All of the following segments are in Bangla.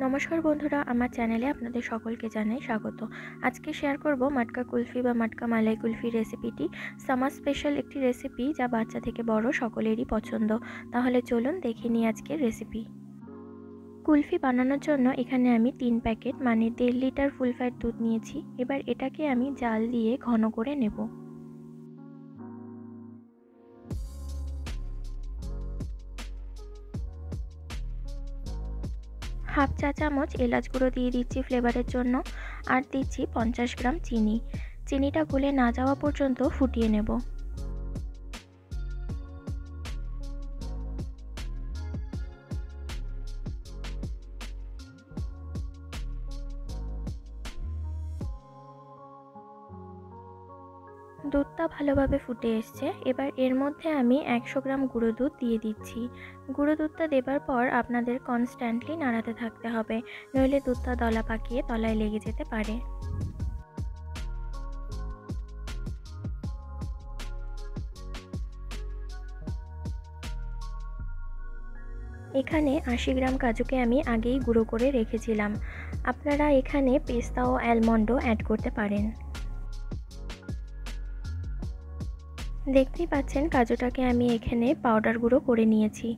নমস্কার বন্ধুরা, আমার চ্যানেলে আপনাদের সকলকে জানাই স্বাগত। আজকে শেয়ার করব মাটকা কুলফি বা মাটকা মালাই কুলফি রেসিপিটি। সামার স্পেশাল একটি রেসিপি যা বাচ্চা থেকে বড় সকলেরই পছন্দ। তাহলে চলুন দেখে নিই আজকের রেসিপি। কুলফি বানানোর জন্য এখানে আমি 3 প্যাকেট মানে 1.5 লিটার ফুল ফ্যাট দুধ নিয়েছি। এবার এটাকে আমি জাল দিয়ে ঘন করে নেব। হাফ চা চামচ এলাচ গুঁড়ো দিয়ে দিচ্ছি ফ্লেভারের জন্য, আর দিচ্ছি 50 গ্রাম চিনি। চিনিটা গলে না যাওয়া পর্যন্ত ফুটিয়ে নেব। দুধটা ভালোভাবে ফুটে এসছে। এবার এর মধ্যে আমি 100 গ্রাম গুঁড়ো দুধ দিয়ে দিচ্ছি। গুঁড়ো দুধটা দেবার পর আপনাদের কনস্ট্যান্টলি নাড়াতে থাকতে হবে, নইলে দুধটা দলা পাকিয়ে তলায় লেগে যেতে পারে। এখানে 80 গ্রাম কাজুকে আমি আগেই গুঁড়ো করে রেখেছিলাম। আপনারা এখানে পেস্তা ও অ্যালমন্ডও অ্যাড করতে পারেন। দেখতেই পাচ্ছেন কাজুটাকে আমি এখানে পাউডার গুঁড়ো করে নিয়েছি।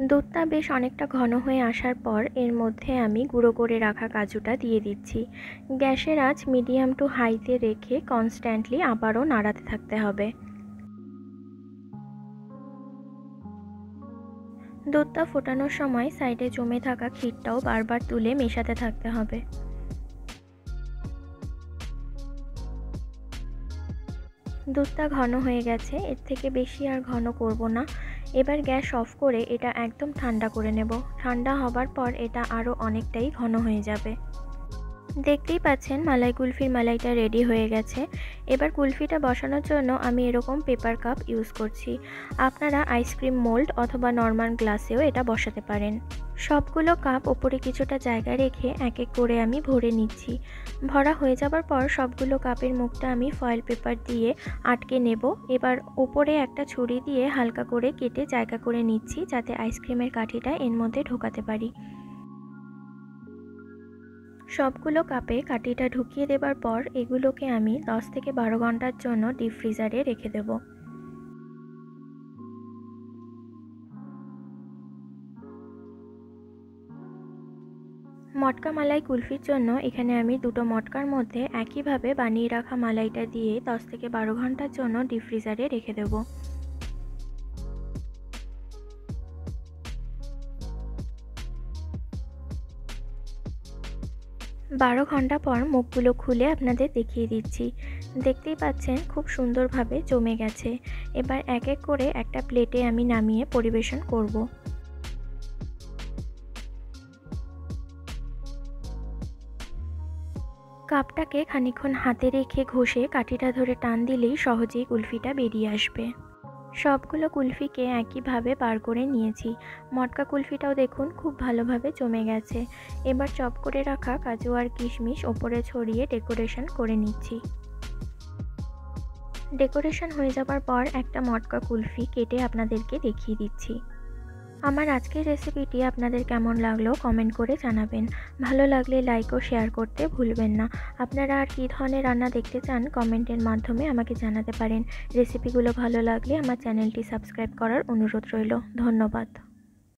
দুধটা বেশ অনেকটা ঘন হয়ে আসার পর এর মধ্যে আমি গুঁড়ো করে রাখা কাজুটা দিয়ে দিচ্ছি। গ্যাসের আঁচ মিডিয়াম টু হাইতে রেখে কনস্ট্যান্টলি আবারও নাড়াতে থাকতে হবে। দুধটা ফোটানোর সময় সাইডে জমে থাকা ক্ষীরটাও বারবার তুলে মেশাতে থাকতে হবে। দুধটা ঘন হয়ে গেছে, এর থেকে বেশি আর ঘন করব না। এবার গ্যাস অফ করে এটা একদম ঠান্ডা করে নেব। ঠান্ডা হবার পর এটা আরও অনেকটাই ঘন হয়ে যাবে। দেখতেই পাচ্ছেন মালাই কুলফির মালাইটা রেডি হয়ে গেছে। এবার কুলফিটা বসানোর জন্য আমি এরকম পেপার কাপ ইউজ করছি। আপনারা আইসক্রিম মোল্ড অথবা নর্মাল গ্লাসেও এটা বসাতে পারেন। সবগুলো কাপ ওপরে কিছুটা জায়গা রেখে এক এক করে আমি ভরে নিচ্ছি। ভরা হয়ে যাবার পর সবগুলো কাপের মুখটা আমি ফয়েল পেপার দিয়ে আটকে নেব। এবার ওপরে একটা ছুরি দিয়ে হালকা করে কেটে জায়গা করে নিচ্ছি, যাতে আইসক্রিমের কাঠিটা এর মধ্যে ঢোকাতে পারি। সবগুলো কাপে কাঠিটা ঢুকিয়ে দেবার পর এগুলোকে আমি 10 থেকে 12 ঘন্টার জন্য ডিপ ফ্রিজারে রেখে দেব। মটকা মালাই কুলফির জন্য এখানে আমি দুটো মটকার মধ্যে একইভাবে বানিয়ে রাখা মালাইটা দিয়ে 10 থেকে 12 ঘন্টার জন্য ডিপ ফ্রিজারে রেখে দেব। বারো ঘন্টা পর মুখগুলো খুলে আপনাদের দেখিয়ে দিচ্ছি। দেখতেই পাচ্ছেন খুব সুন্দরভাবে জমে গেছে। এবার এক এক করে একটা প্লেটে আমি নামিয়ে পরিবেশন করব। কাপটাকে খানিকক্ষণ হাতে রেখে ঘষে কাঠিটা ধরে টান দিলেই সহজেই কুলফিটা বেরিয়ে আসবে। সবগুলো কুলফিকে একইভাবে বার করে নিয়েছি। মটকা কুলফিটাও দেখুন খুব ভালোভাবে জমে গেছে। এবার চপ করে রাখা কাজু আর কিশমিশ ওপরে ছড়িয়ে ডেকোরেশন করে নিচ্ছি। ডেকোরেশন হয়ে যাবার পর একটা মটকা কুলফি কেটে আপনাদেরকে দেখিয়ে দিচ্ছি। আমার আজকের রেসিপিটি আপনাদের কেমন লাগলো কমেন্ট করে জানাবেন। ভালো লাগলে লাইক ও শেয়ার করতে ভুলবেন না। আপনারা আর কী ধরনের রান্না দেখতে চান কমেন্টের মাধ্যমে আমাকে জানাতে পারেন। রেসিপিগুলো ভালো লাগলে আমার চ্যানেলটি সাবস্ক্রাইব করার অনুরোধ রইল। ধন্যবাদ।